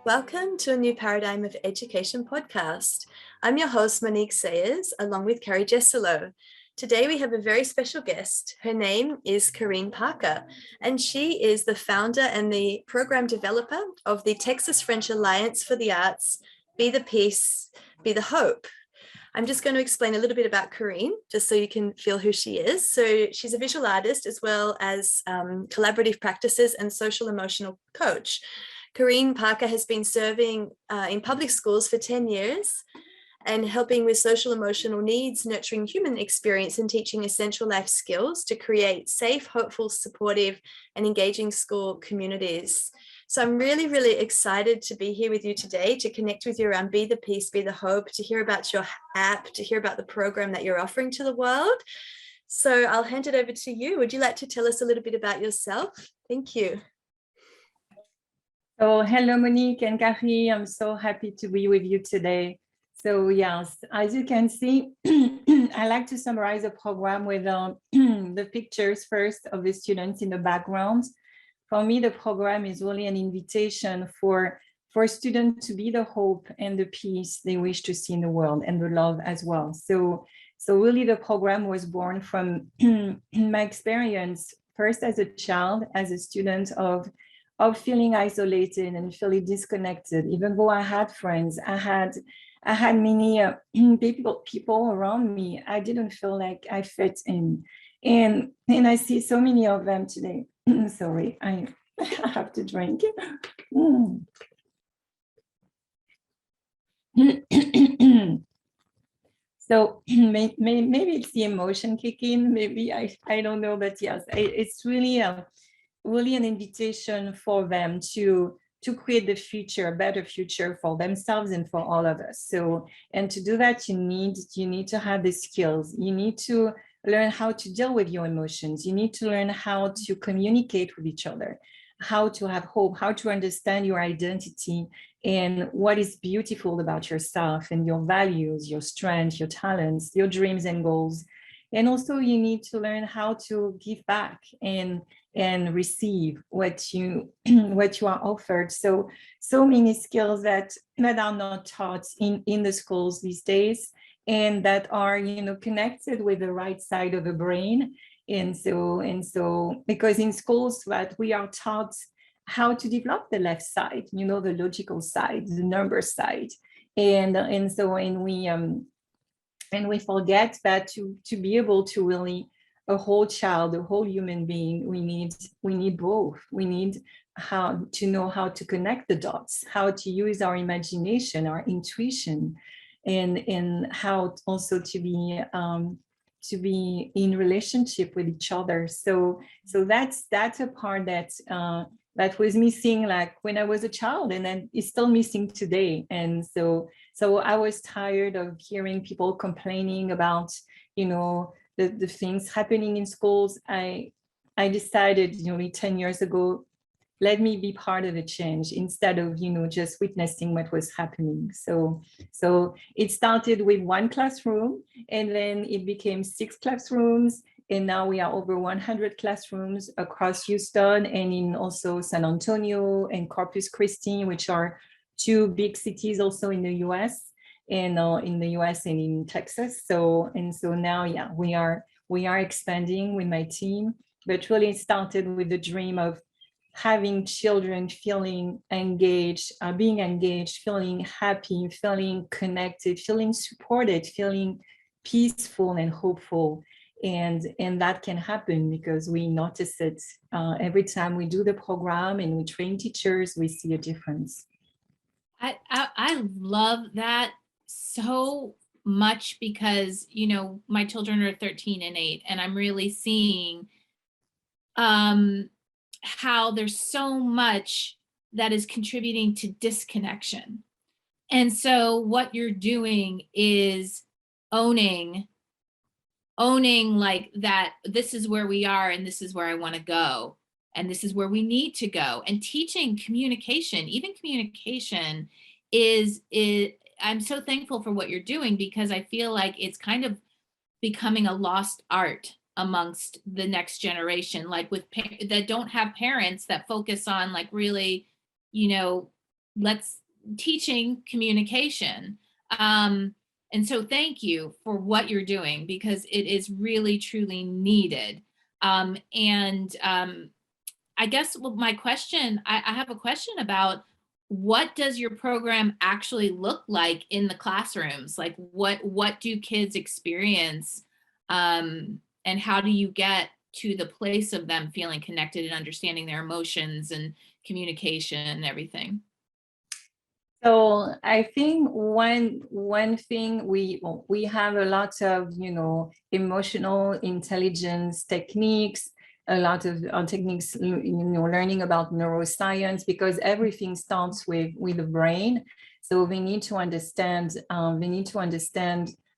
Welcome to a new Paradigm of Education podcast. I'm your host, Monique Sayers, along with Carrie Jeroslow. Today we have a very special guest. Her name is Karine Parker, and she is the founder and the program developer of the Texas French Alliance for the Arts, Be the Peace, Be the Hope. I'm just going to explain a little bit about Karine, just so you can feel who she is. So she's a visual artist as well as collaborative practices and social-emotional coach. Karine Parker has been serving in public schools for 10 years and helping with social emotional needs, nurturing human experience and teaching essential life skills to create safe, hopeful, supportive and engaging school communities. So I'm really, really excited to be here with you today to connect with you around Be the Peace, Be the Hope, to hear about your app, to hear about the program that you're offering to the world. So I'll hand it over to you. Would you like to tell us a little bit about yourself? Thank you. So hello, Monique and Carrie. I'm so happy to be with you today. So yes, as you can see, I like to summarize the program with the pictures first of the students in the background. For me, the program is really an invitation for students to be the hope and the peace they wish to see in the world, and the love as well. So really the program was born from my experience first as a child, as a student of feeling isolated and feeling disconnected. Even though I had friends, I had many people around me, I didn't feel like I fit in. And I see so many of them today. Sorry, I have to drink. So maybe it's the emotion kicking, maybe I don't know, but yes, it's really really an invitation for them to create the future, a better future for themselves and for all of us. So, and to do that, you need to have the skills. You need to learn how to deal with your emotions. You need to learn how to communicate with each other, how to have hope, how to understand your identity and what is beautiful about yourself and your values, your strengths, your talents, your dreams and goals. And also you need to learn how to give back and receive what you are offered. So many skills that are not taught in the schools these days, and that are connected with the right side of the brain. And so because in schools that we are taught how to develop the left side, the logical side, the number side, and we forget that to be able to really a whole child, a whole human being, we need both. We need how to know how to connect the dots, how to use our imagination, our intuition, and how also to be in relationship with each other. So that's a part that was missing, like when I was a child, and then it's still missing today. And so I was tired of hearing people complaining about the things happening in schools. I decided 10 years ago, let me be part of the change instead of just witnessing what was happening. So it started with one classroom, and then it became 6 classrooms, and now we are over 100 classrooms across Houston and in also San Antonio and Corpus Christi, which are 2 big cities also in the US. And in the US and in Texas. So now, yeah, we are expanding with my team, but really it started with the dream of having children feeling engaged, being engaged, feeling happy, feeling connected, feeling supported, feeling peaceful and hopeful. And that can happen because we notice it every time we do the program and we train teachers, we see a difference. I love that so much because my children are 13 and 8, and I'm really seeing how there's so much that is contributing to disconnection. And so what you're doing is owning like that, this is where we are and this is where I want to go and this is where we need to go, and teaching communication. Even communication is I'm so thankful for what you're doing, because I feel like it's kind of becoming a lost art amongst the next generation, like with that don't have parents that focus on like really, let's teaching communication. And so thank you for what you're doing, because it is really truly needed. I guess my question, I have a question about, what does your program actually look like in the classrooms? Like what do kids experience? And how do you get to the place of them feeling connected and understanding their emotions and communication and everything? So I think one thing we have a lot of emotional intelligence techniques, a lot of techniques, learning about neuroscience, because everything starts with the brain. So we need to understand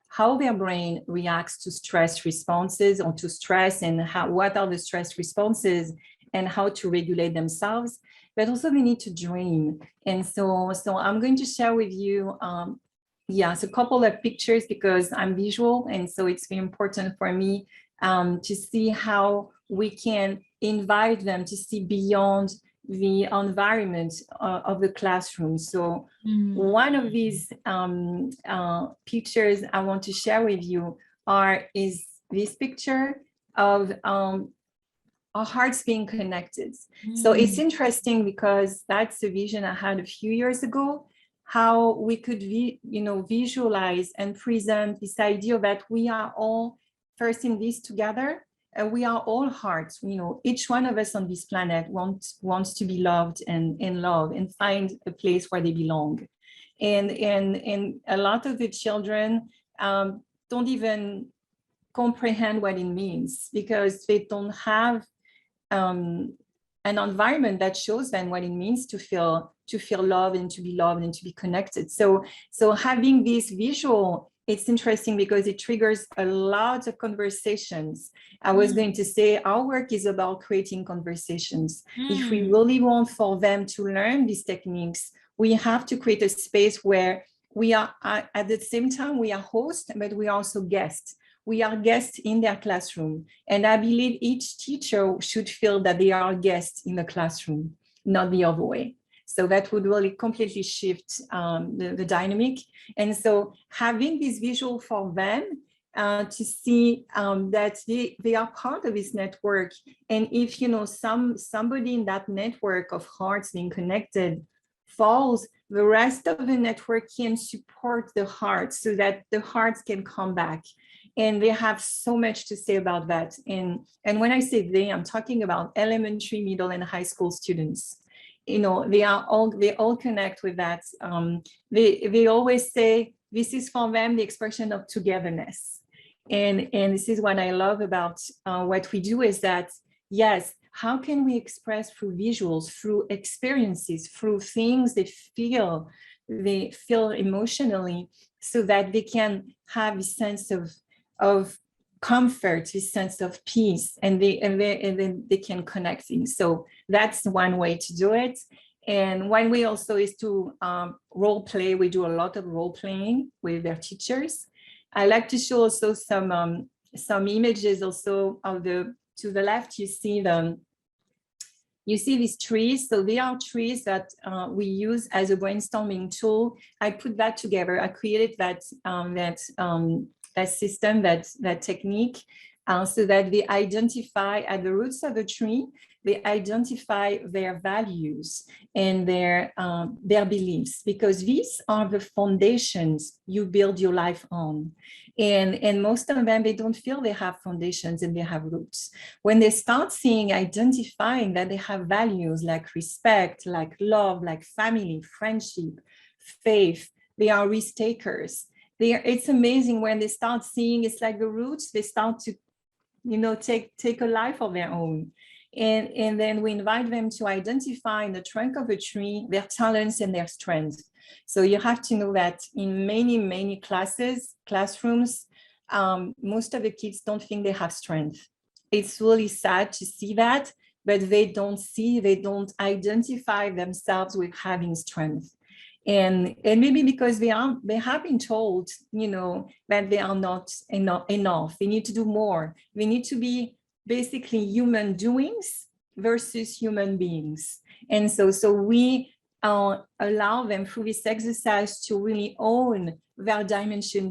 how their brain reacts to stress responses, or to stress, and what are the stress responses and how to regulate themselves. But also we need to dream. And so I'm going to share with you, a couple of pictures, because I'm visual. And so it's very important for me to see how we can invite them to see beyond the environment of the classroom. So one of these pictures I want to share with you is this picture of our hearts being connected. So it's interesting, because that's a vision I had a few years ago, how we could visualize and present this idea that we are all first in this together, and we are all hearts. Each one of us on this planet wants to be loved and love and find a place where they belong. And a lot of the children don't even comprehend what it means, because they don't have an environment that shows them what it means to feel loved and to be loved and to be connected. So having this visual, it's interesting because it triggers a lot of conversations. I was going to say our work is about creating conversations. If we really want for them to learn these techniques, we have to create a space where we are at the same time we are hosts, but we are also guests. We are guests in their classroom. And I believe each teacher should feel that they are guests in the classroom, not the other way. So that would really completely shift the dynamic. And so having this visual for them to see that they are part of this network. And if, somebody in that network of hearts being connected falls, the rest of the network can support the hearts so that the hearts can come back. And they have so much to say about that. And when I say they, I'm talking about elementary, middle, and high school students. They all connect with that. They always say this is for them the expression of togetherness. And this is what I love about what we do, is that, yes, how can we express through visuals, through experiences, through things they feel emotionally, so that they can have a sense of comfort, this sense of peace, and then they can connect things. So that's one way to do it. And one way also is to role play. We do a lot of role playing with their teachers. I like to show also some images also to the left. You see these trees. So they are trees that we use as a brainstorming tool. I put that together. I created that system, that technique, so that they identify at the roots of the tree, they identify their values and their beliefs, because these are the foundations you build your life on. And most of them, they don't feel they have foundations and they have roots. When they start identifying that they have values like respect, like love, like family, friendship, faith, they are risk takers. It's amazing when they start seeing, it's like the roots, they start to, take a life of their own. And then we invite them to identify in the trunk of a tree their talents and their strengths. So you have to know that in many, many classrooms, most of the kids don't think they have strength. It's really sad to see that, but they don't identify themselves with having strength. And maybe because they have been told, that they are not enough. They need to do more. They need to be basically human doings versus human beings. And so we allow them through this exercise to really own their dimension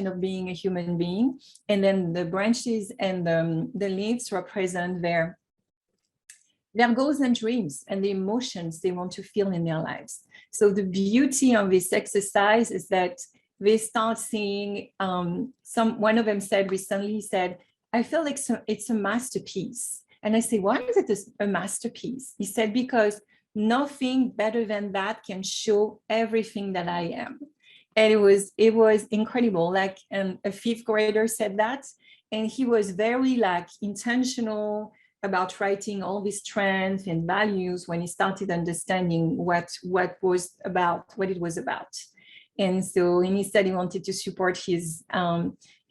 of being a human being. And then the branches and the leaves represent their goals and dreams and the emotions they want to feel in their lives. So the beauty of this exercise is that they start seeing, one of them said recently, he said, I feel like it's a masterpiece. And I say, why is it a masterpiece? He said, because nothing better than that can show everything that I am. And it was incredible. Like a fifth grader said that, and he was very like intentional about writing all these strengths and values when he started understanding what it was about. And so, and he said he wanted to support his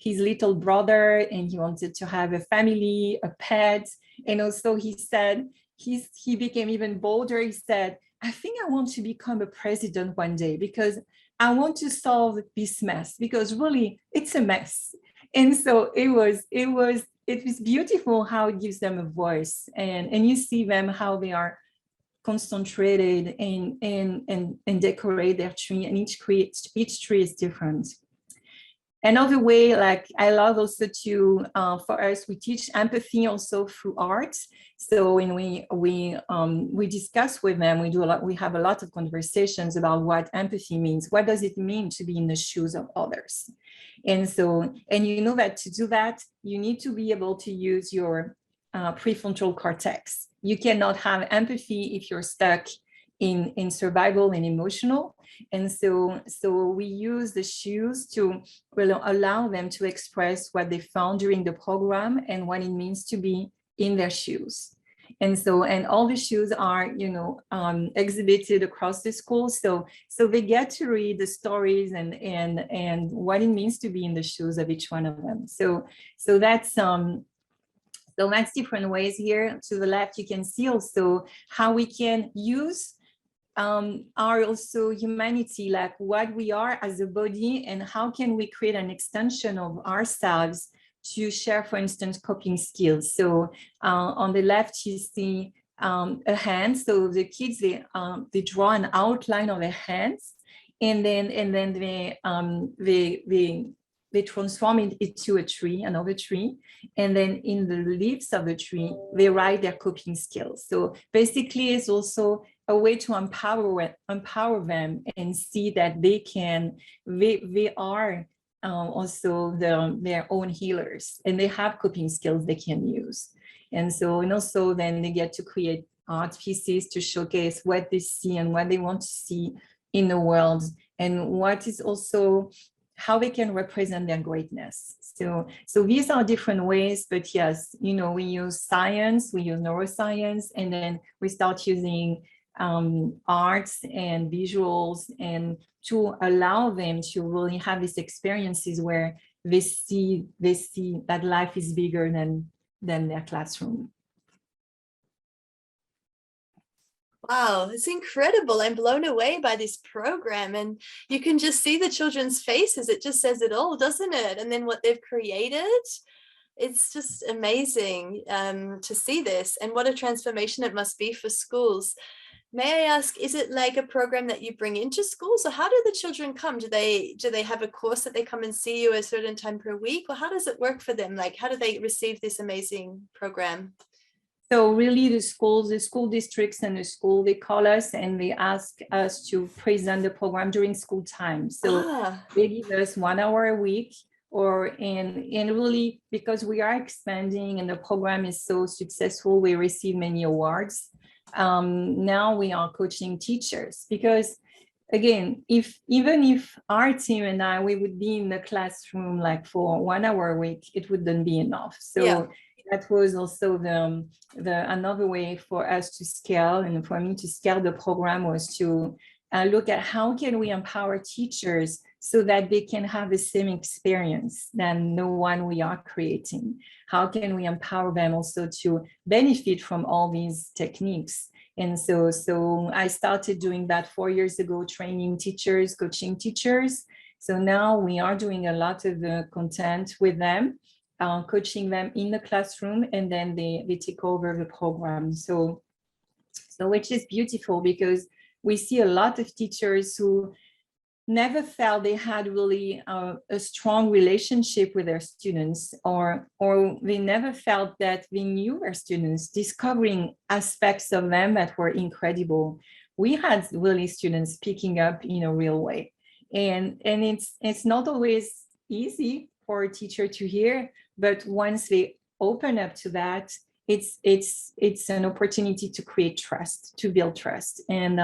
little brother, and he wanted to have a family, a pet. And also he said, he became even bolder. He said, I think I want to become a president one day because I want to solve this mess, because really it's a mess. And so it was beautiful how it gives them a voice, and you see them how they are concentrated and decorate their tree, and each tree is different. Another way, like I love also to, for us, we teach empathy also through art. So when we discuss with them, we have a lot of conversations about what empathy means. What does it mean to be in the shoes of others? And so, and you know that to do that, you need to be able to use your prefrontal cortex. You cannot have empathy if you're stuck in survival and emotional. And so we use the shoes to really allow them to express what they found during the program and what it means to be in their shoes. And so, and all the shoes are, exhibited across the school. So they get to read the stories and what it means to be in the shoes of each one of them. So that's different ways. Here to the left, you can see also how we can use our also humanity, like what we are as a body, and how can we create an extension of ourselves to share, for instance, coping skills. So on the left, you see a hand. So the kids, they draw an outline of their hands, and then they transform it into another tree. And then in the leaves of the tree, they write their coping skills. So basically it's also a way to empower them and see that they are also their own healers, and they have coping skills they can use. And so, and also then they get to create art pieces to showcase what they see and what they want to see in the world, and what is also how they can represent their greatness. So these are different ways, but yes, we use science, we use neuroscience, and then we start using arts and visuals, and to allow them to really have these experiences where they see that life is bigger than their classroom. Wow, it's incredible. I'm blown away by this program, and you can just see the children's faces. It just says it all, doesn't it? And then what they've created, it's just amazing to see this, and what a transformation it must be for schools. May I ask, is it like a program that you bring into schools, or how do the children come? Do they have a course that they come and see you a certain time per week, or how does it work for them? Like, how do they receive this amazing program? So really the school districts and the school, they call us and they ask us to present the program during school time. So they give us 1 hour a week, and really, because we are expanding and the program is so successful, we receive many awards. Now we are coaching teachers, because again, even if our team and we would be in the classroom like for 1 hour a week, it wouldn't be enough. So that was also the another way for us to scale, and for me to scale the program, was to look at how can we empower teachers so that they can have the same experience than the one we are creating. How can we empower them also to benefit from all these techniques? And so I started doing that 4 years ago, training teachers, coaching teachers. So now we are doing a lot of the content with them, coaching them in the classroom, and then they take over the program. So So which is beautiful, because we see a lot of teachers who never felt they had really a strong relationship with their students, or they never felt that they knew their students, discovering aspects of them that were incredible. We had really students picking up in a real way. And it's not always easy for a teacher to hear, but once they open up to that, it's an opportunity to create trust, to build trust. And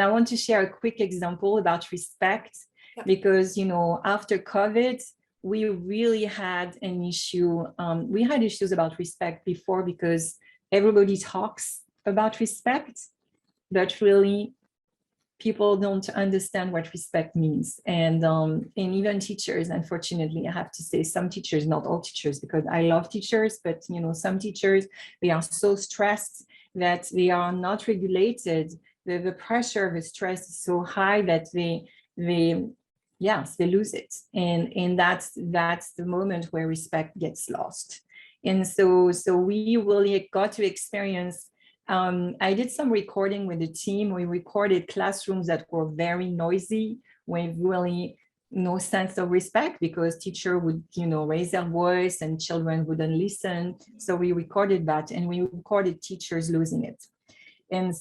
I want to share a quick example about respect, because, you know, after COVID, we really had an issue. We had issues about respect before, because everybody talks about respect, but really people don't understand what respect means. And even teachers, unfortunately, I have to say, some teachers, not all teachers, because I love teachers, but, you know, some teachers, they are so stressed that they are not regulated. The pressure of the stress is so high that they lose it. And that's the moment where respect gets lost. And so we really got to experience, I did some recording with the team. We recorded classrooms that were very noisy, with really no sense of respect, because teacher would, you know, raise their voice and children wouldn't listen. So we recorded that, and we recorded teachers losing it. And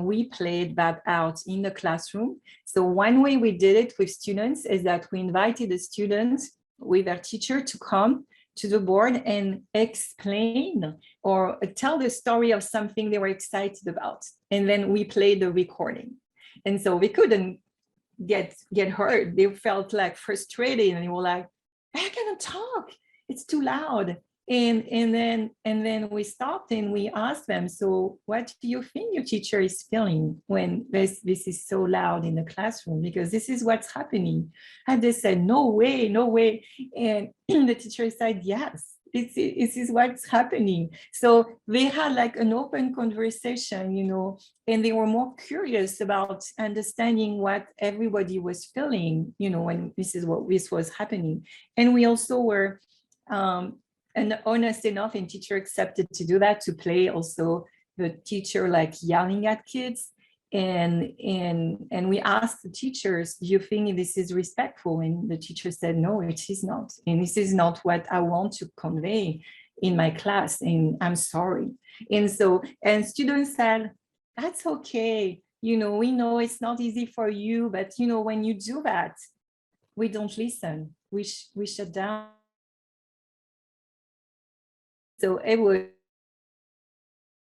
we played that out in the classroom. So one way we did it with students is that we invited the students with their teacher to come to the board and explain or tell the story of something they were excited about. And then we played the recording. And so we couldn't get heard. They felt like frustrated, and they were like, I cannot talk, it's too loud. And then we stopped and we asked them, so what do you think your teacher is feeling when this is so loud in the classroom? Because this is what's happening. And they said, no way, no way. And the teacher said, yes, this is what's happening. So they had like an open conversation, you know, and they were more curious about understanding what everybody was feeling, you know, when this was happening. And we also were, and honest enough, and teacher accepted to do that, to play also the teacher like yelling at kids. And we asked the teachers, do you think this is respectful? And the teacher said, no, it is not. And this is not what I want to convey in my class, and I'm sorry. And students said, that's okay. You know, we know it's not easy for you, but, you know, when you do that, we don't listen. We shut down. So it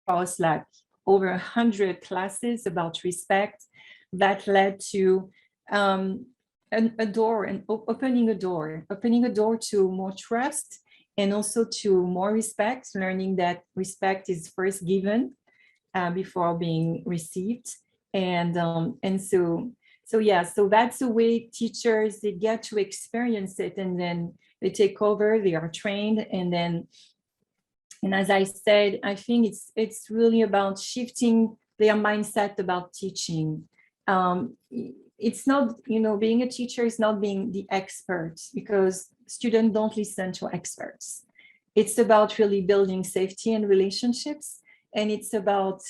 was like over 100 classes about respect that led to opening a door to more trust, and also to more respect, learning that respect is first given before being received. And so that's the way teachers, they get to experience it, and then they take over, they are trained, and as I said, I think it's really about shifting their mindset about teaching. It's not, you know, being a teacher is not being the expert, because students don't listen to experts. It's about really building safety and relationships, and it's about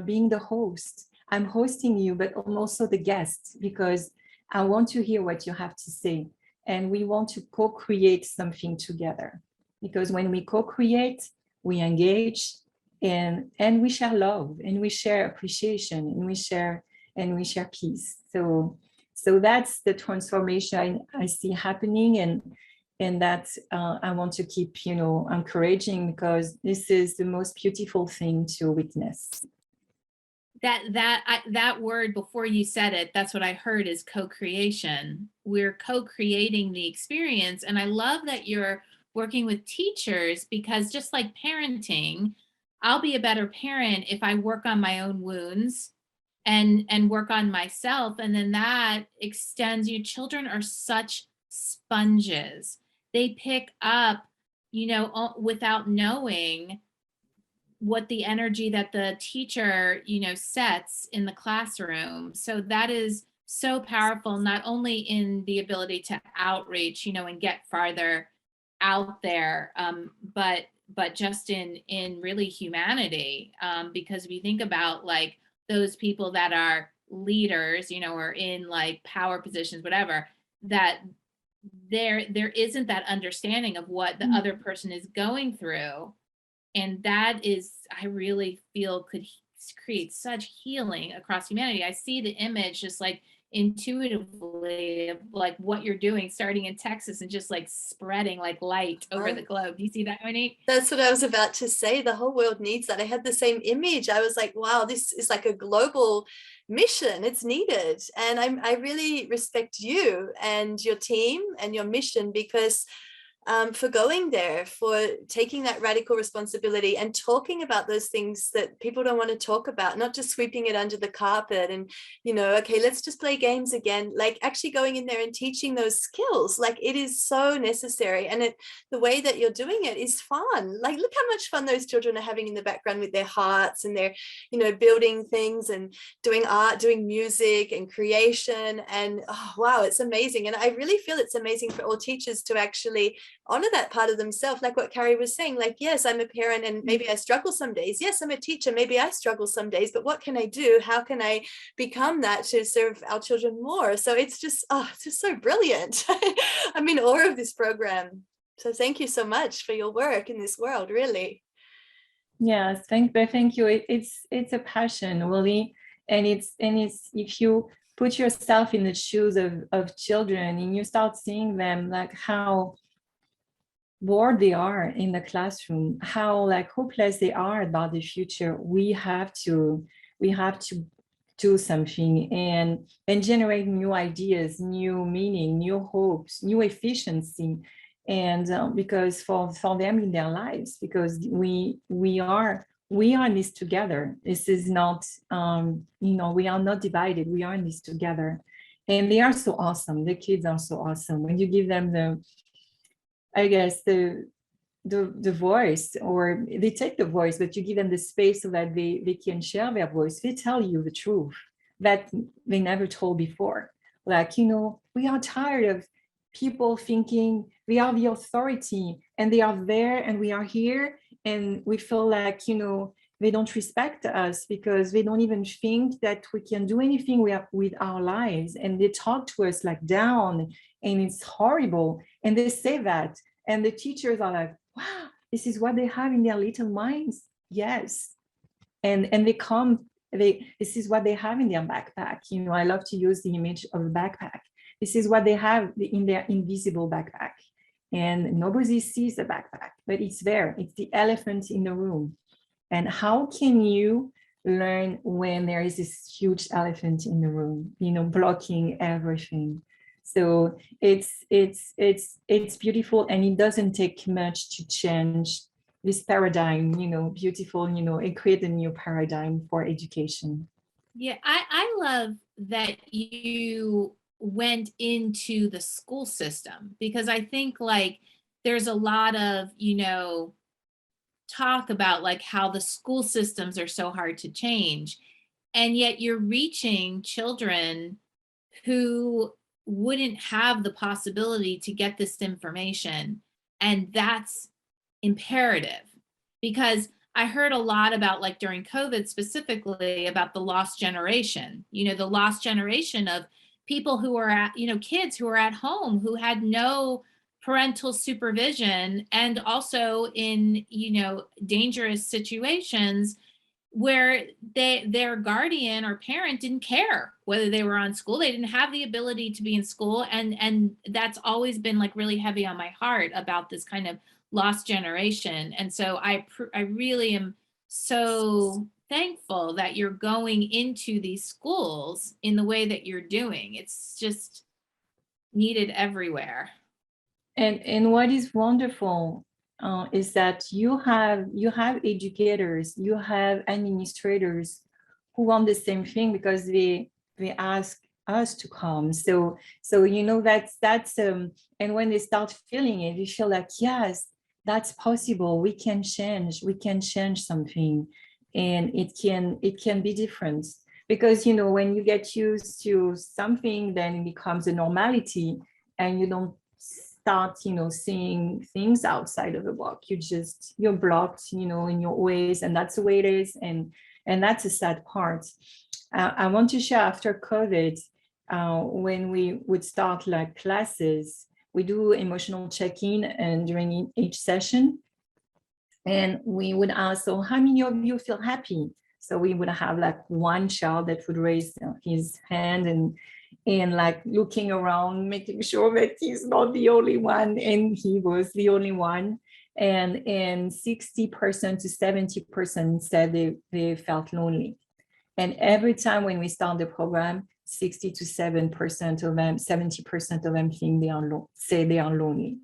being the host. I'm hosting you, but I'm also the guest, because I want to hear what you have to say, and we want to co-create something together. Because when we co-create, we engage, and we share love, and we share appreciation, and we share peace. So that's the transformation I see happening, and that I want to keep, you know, encouraging, because this is the most beautiful thing to witness. That word, before you said it, that's what I heard, is co-creation. We're co-creating the experience, and I love that you're working with teachers, because just like parenting, I'll be a better parent if I work on my own wounds and work on myself. And then that extends. Your children are such sponges. They pick up, you know, without knowing what the energy that the teacher, you know, sets in the classroom. So that is so powerful, not only in the ability to outreach, you know, and get farther out there, but just in really humanity. Because if you think about like those people that are leaders, you know, or in like power positions, whatever, that there isn't that understanding of what the other person is going through. And that is, I really feel could create such healing across humanity. I see the image just like intuitively of like what you're doing starting in Texas and just like spreading like light over the globe. Do you see that, Monique? That's what I was about to say. The whole world needs that. I had the same image. I was like, wow, this is like a global mission. It's needed. And I really respect you and your team and your mission, because for going there, for taking that radical responsibility and talking about those things that people don't want to talk about, not just sweeping it under the carpet and, you know, okay, let's just play games again, like actually going in there and teaching those skills. Like it is so necessary. And the way that you're doing it is fun. Like, look how much fun those children are having in the background with their hearts, and they're, you know, building things and doing art, doing music and creation. And oh, wow, it's amazing. And I really feel it's amazing for all teachers to actually honor that part of themselves, like what Carrie was saying. Like, yes, I'm a parent and maybe I struggle some days. Yes, I'm a teacher, maybe I struggle some days, but what can I do? How can I become that to serve our children more? So it's just so brilliant. I'm in awe of this program. So thank you so much for your work in this world, really. Yes, thank you. It's a passion, really, and it's if you put yourself in the shoes of children and you start seeing them like how bored they are in the classroom, how like hopeless they are about the future, we have to do something and generate new ideas, new meaning, new hopes, new efficiency. And because for them in their lives, because we are in this together. This is not you know, we are not divided, we are in this together. And they are so awesome. The kids are so awesome when you give them the, I guess, the voice, or they take the voice, but you give them the space so that they can share their voice. They tell you the truth that they never told before. Like, you know, we are tired of people thinking we are the authority and they are there and we are here, and we feel like, you know, they don't respect us because they don't even think that we can do anything with our lives, and they talk to us like down, and it's horrible. And they say that, and the teachers are like, wow, this is what they have in their little minds. Yes. And this is what they have in their backpack. You know, I love to use the image of a backpack. This is what they have in their invisible backpack. And nobody sees the backpack, but it's there. It's the elephant in the room. And how can you learn when there is this huge elephant in the room, you know, blocking everything? So it's beautiful, and it doesn't take much to change this paradigm, you know, beautiful, you know, and create a new paradigm for education. Yeah, I love that you went into the school system, because I think like there's a lot of, you know, talk about like how the school systems are so hard to change. And yet you're reaching children who wouldn't have the possibility to get this information. And that's imperative, because I heard a lot about, like during COVID specifically, about the lost generation, you know, the lost generation of people who are at, you know, kids who are at home who had no parental supervision, and also in, you know, dangerous situations where their guardian or parent didn't care whether they were on school. They didn't have the ability to be in school. And that's always been like really heavy on my heart about this kind of lost generation. And so I really am so thankful that you're going into these schools in the way that you're doing. It's just needed everywhere. And what is wonderful is that you have educators, you have administrators who want the same thing, because they ask us to come. So you know, that's and when they start feeling it, you feel like, yes, that's possible. We can change something, and it can be different. Because, you know, when you get used to something, then it becomes a normality, and you don't start, seeing things outside of the box. You're blocked, in your ways, and that's the way it is. And that's a sad part. I want to share after COVID, when we would start like classes, we do emotional check-in and during each session. And we would ask, so how many of you feel happy? So we would have like one child that would raise his hand and like looking around, making sure that he's not the only one. And he was the only one. And 60% to 70% said they felt lonely. And every time when we start the program, 60 to 7% of them, 70% of them think say they are lonely.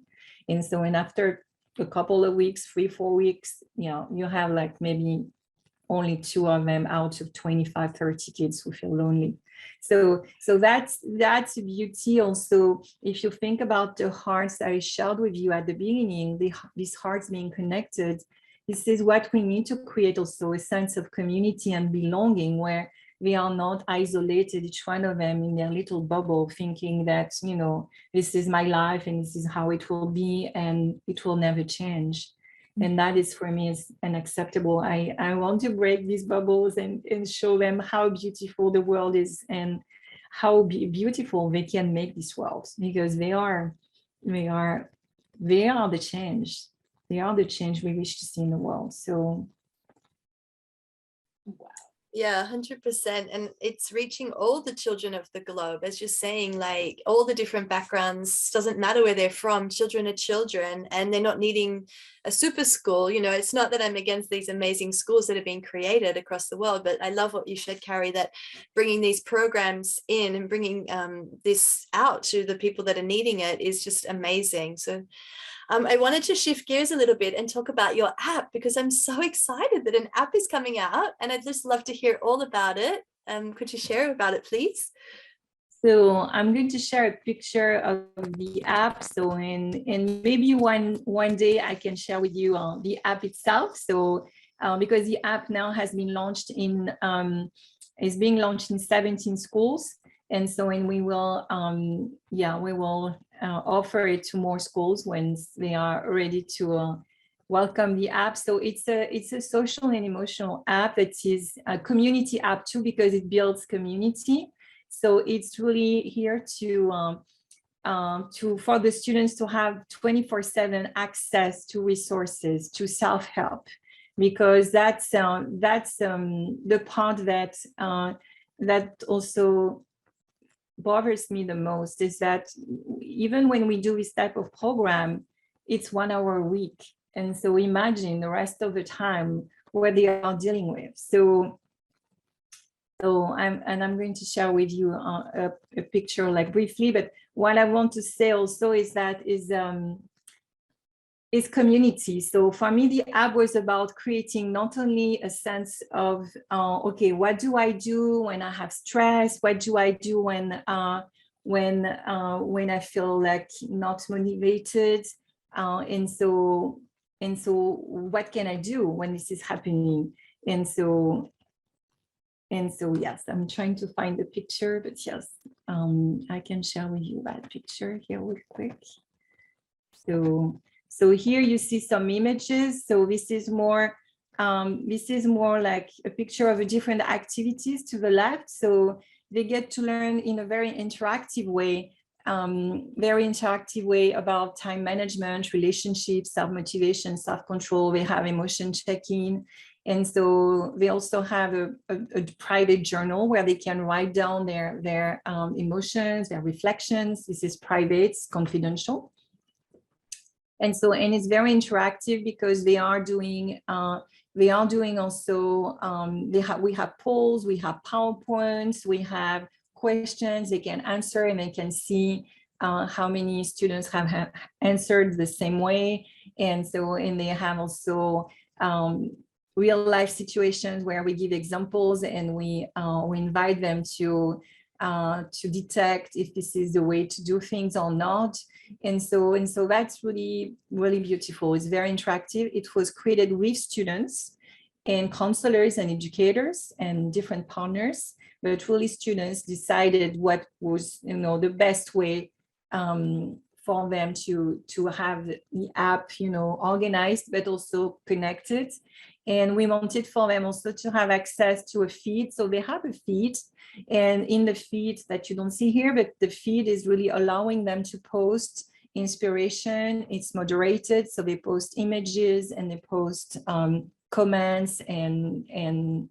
And so, and after a couple of weeks, 3-4 weeks, you have like maybe only 2 of them out of 25, 30 kids who feel lonely. So that's beauty also. If you think about the hearts I shared with you at the beginning, these hearts being connected, this is what we need to create also, a sense of community and belonging where they are not isolated, each one of them in their little bubble, thinking that, this is my life and this is how it will be and it will never change. And that is, for me, is unacceptable. I want to break these bubbles and show them how beautiful the world is and how beautiful they can make this world, because they are the change. They are the change we wish to see in the world. So Wow. Yeah, 100%. And it's reaching all the children of the globe, as you're saying, like all the different backgrounds, doesn't matter where they're from, children are children, and they're not needing a super school. It's not that I'm against these amazing schools that are being created across the world, but I love what you said, Carrie, that bringing these programs in and bringing this out to the people that are needing it is just amazing. So I wanted to shift gears a little bit and talk about your app, because I'm so excited that an app is coming out and I'd just love to hear all about it. Could you share about it, please? So I'm going to share a picture of the app. So and maybe one day I can share with you the app itself. So because the app now has been launched is being launched in 17 schools. And so, and we will, we will offer it to more schools when they are ready to welcome the app. So it's a social and emotional app. It is a community app too, because it builds community. So it's really here to for the students to have 24/7 access to resources, to self-help, because that's the part that also bothers me the most, is that even when we do this type of program, it's 1 hour a week. And so imagine the rest of the time what they are dealing with. So I'm going to share with you a picture like briefly, but what I want to say also is that is community. So for me, the app was about creating not only a sense of, okay, what do I do when I have stress? What do I do when I feel like not motivated? And so what can I do when this is happening? And so yes, I'm trying to find the picture, but yes, I can share with you that picture here real quick. So here you see some images. So this is more like a picture of a different activities to the left. So they get to learn in a very interactive way about time management, relationships, self-motivation, self-control. They have emotion check-in. And so they also have a private journal where they can write down their emotions, their reflections. This is private, it's confidential. And it's very interactive because we are doing also, we have polls, we have PowerPoints, we have questions they can answer, and they can see how many students have answered the same way. And they have also real life situations where we give examples, and we invite them to detect if this is the way to do things or not. And so that's really, really beautiful. It's very interactive. It was created with students and counselors and educators and different partners, but really students decided what was, the best way for them to have the app, organized, but also connected. And we wanted for them also to have access to a feed. So they have a feed, and in the feed that you don't see here, but the feed is really allowing them to post inspiration. It's moderated, so they post images and they post comments and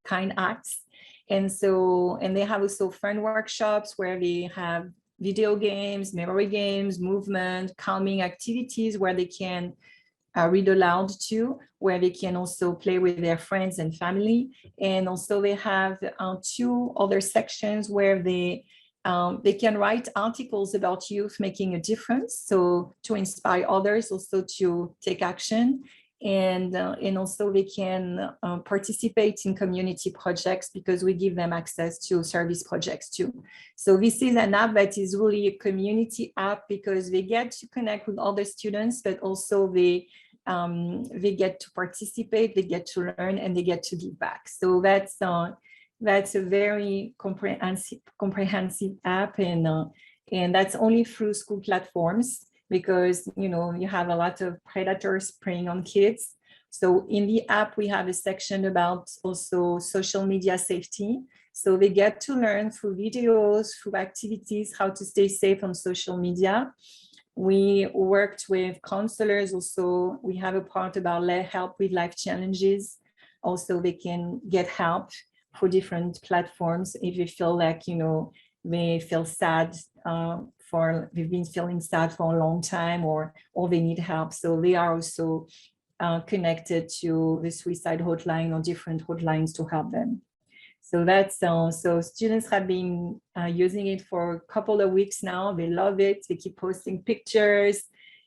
kind acts. And they have also fun workshops where they have video games, memory games, movement, calming activities where they can read aloud too, where they can also play with their friends and family. And also they have 2 other sections where they can write articles about youth making a difference, so to inspire others also to take action. And also they can participate in community projects, because we give them access to service projects too. So this is an app that is really a community app, because they get to connect with other students, but also they get to participate, they get to learn, and they get to give back. So that's a very comprehensive app, and that's only through school platforms, because you have a lot of predators preying on kids. So in the app we have a section about also social media safety. So they get to learn through videos, through activities, how to stay safe on social media. We worked with counselors also. We have a part about help with life challenges. Also, they can get help for different platforms if they feel like, they feel sad, they've been feeling sad for a long time, or they need help. So they are also connected to the suicide hotline or different hotlines to help them. So that's so students have been using it for a couple of weeks now. They love it. They keep posting pictures.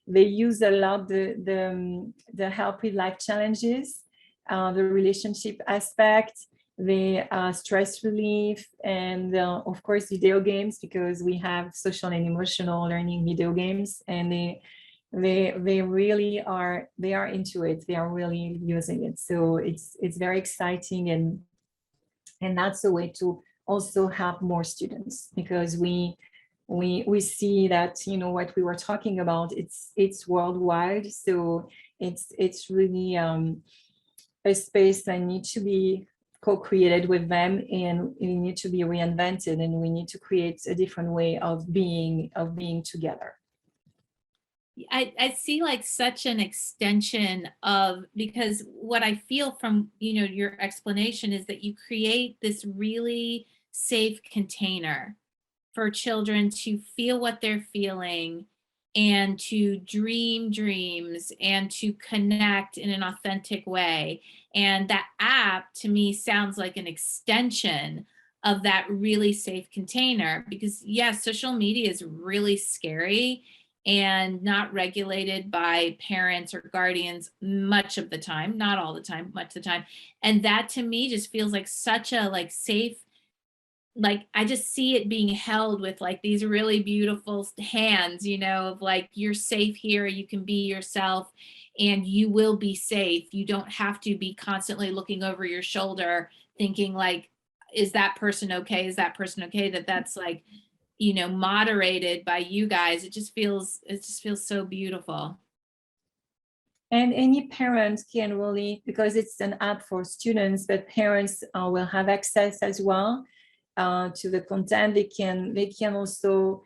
They use a lot the help with life challenges, the relationship aspect, the stress relief, and of course video games, because we have social and emotional learning video games, and they really are into it. They are really using it. So it's very exciting, and that's a way to also help more students, because we see that what we were talking about, it's worldwide. So it's really a space that needs to be co-created with them, and it needs to be reinvented, and we need to create a different way of being together. I see like such an extension of, because what I feel from your explanation is that you create this really safe container for children to feel what they're feeling, and to dream dreams, and to connect in an authentic way. And that app to me sounds like an extension of that really safe container, because yes, social media is really scary and not regulated by parents or guardians much of the time, not all the time, much of the time. And that to me just feels like such a safe, I just see it being held with these really beautiful hands, of you're safe here, you can be yourself, and you will be safe. You don't have to be constantly looking over your shoulder thinking is that person okay? Is that person okay? That's moderated by you guys. It just feels so beautiful. And any parent can really, because it's an app for students, but parents will have access as well to the content. They can also,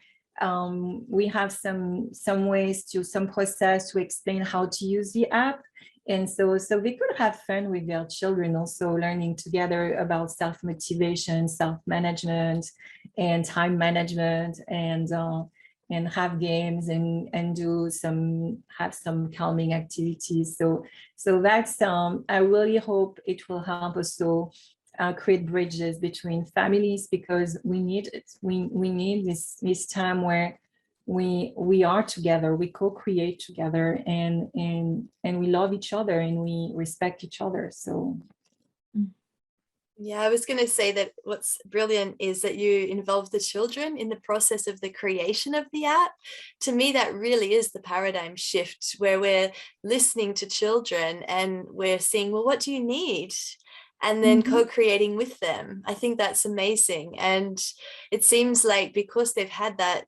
we have some ways some process to explain how to use the app. And so they could have fun with their children, also learning together about self-motivation, self-management, and time management, and have games, and have some calming activities. So that's I really hope it will help us to create bridges between families, because we need it. We need this time where we are together, we co-create together, and we love each other, and we respect each other. So yeah, I was going to say that what's brilliant is that you involve the children in the process of the creation of the app. To me, that really is the paradigm shift, where we're listening to children and we're seeing, well, what do you need? And then co-creating with them. I think that's amazing. And it seems like because they've had that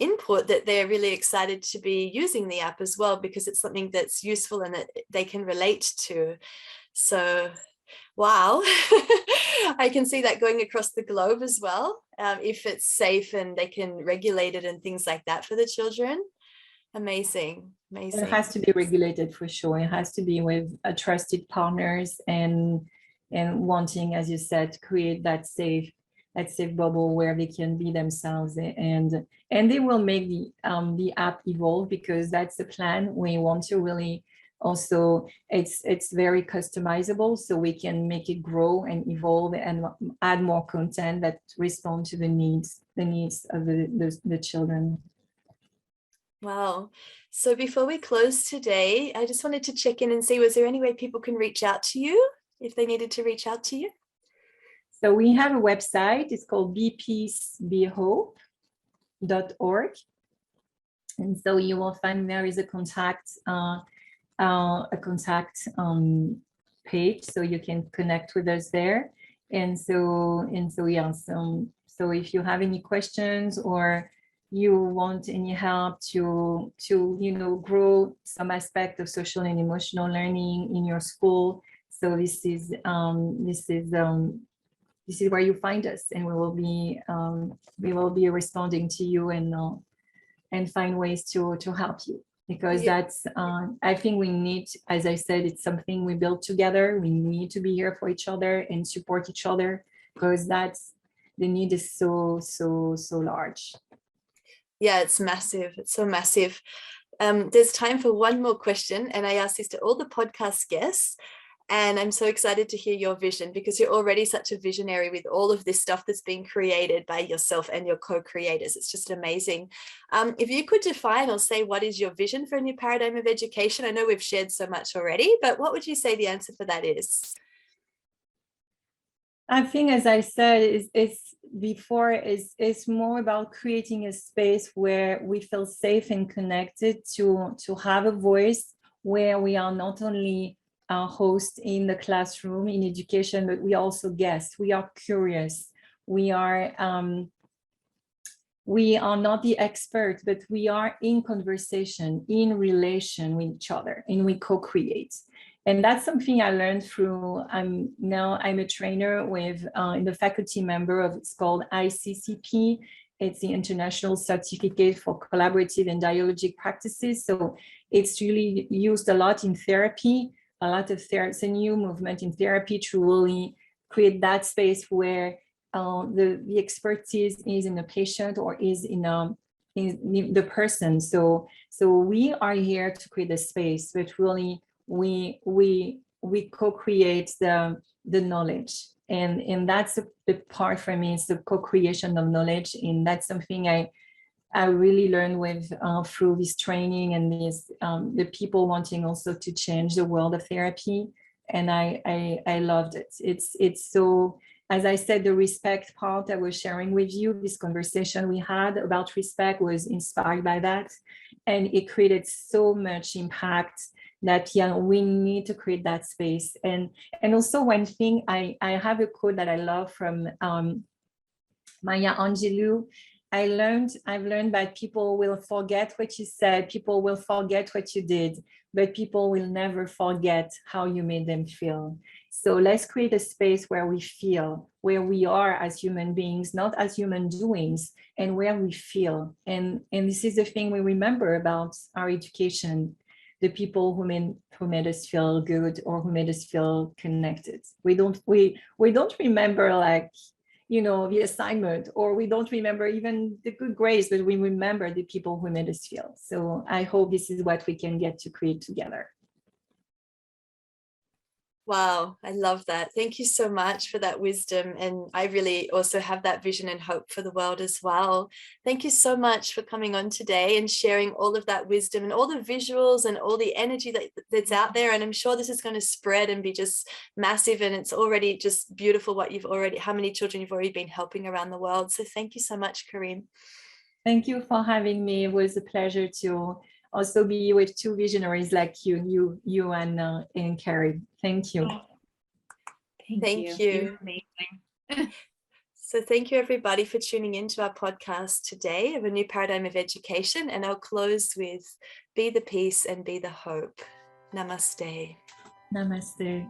input that they're really excited to be using the app as well, because it's something that's useful and that they can relate to. So wow. I can see that going across the globe as well, if it's safe and they can regulate it and things like that for the children. Amazing. It has to be regulated for sure. It has to be with trusted partners and wanting, as you said, to create that safe bubble where they can be themselves, and they will make the app evolve, because that's the plan. We want to really also, it's very customizable, so we can make it grow and evolve and add more content that respond to the needs of the children. Wow. So before we close today, I just wanted to check in and see, was there any way people can reach out to you if they needed to reach out to you? So we have a website. It's called bepeacebehope.org. And so you will find there is a contact page, so you can connect with us there. And so yeah, so if you have any questions or you want any help to grow some aspect of social and emotional learning in your school, so this is where you find us, and we will be responding to you and find ways to help you, because that's I think we need, as I said, it's something we build together. We need to be here for each other and support each other, because that's the need is so large. Yeah, it's massive. It's so massive. There's time for one more question, and I ask this to all the podcast guests. And I'm so excited to hear your vision, because you're already such a visionary with all of this stuff that's being created by yourself and your co-creators. It's just amazing. If you could define or say, what is your vision for a new paradigm of education? I know we've shared so much already, but what would you say the answer for that is? I think, as I said, it's more about creating a space where we feel safe and connected to have a voice, where we are not only a host in the classroom in education, but we also guests. We are curious. We are not the expert, but we are in conversation, in relation with each other, and we co-create. And that's something I learned through, I'm a trainer with the faculty member of, it's called ICCP. It's the International Certificate for Collaborative and Dialogic Practices. So it's really used a lot in therapy, it's a new movement in therapy to really create that space where the expertise is in the patient or is in the person. So we are here to create a space, but really, we co-create the knowledge, and that's the part for me. It's the co-creation of knowledge, and that's something I really learned with through this training and these the people wanting also to change the world of therapy, and I loved it. It's so, as I said, the respect part I was sharing with you, this conversation we had about respect was inspired by that, and it created so much impact that we need to create that space. And also, one thing, I have a quote that I love from Maya Angelou. I've learned that people will forget what you said, people will forget what you did, but people will never forget how you made them feel. So let's create a space where we feel, where we are as human beings, not as human doings, and where we feel. And this is the thing we remember about our education, the people who made us feel good or who made us feel connected. We don't remember, like, the assignment, or we don't remember even the good grades, but we remember the people who made us feel. So I hope this is what we can get to create together. Wow, I love that. Thank you so much for that wisdom. And I really also have that vision and hope for the world as well. Thank you so much for coming on today and sharing all of that wisdom and all the visuals and all the energy that's out there. And I'm sure this is going to spread and be just massive. And it's already just beautiful how many children you've already been helping around the world. So thank you so much, Karine. Thank you for having me. It was a pleasure to also be with two visionaries like you and Carrie. Thank you. Thank you. You're amazing. So thank you everybody for tuning into our podcast today of a new paradigm of education. And I'll close with be the peace and be the hope. Namaste. Namaste.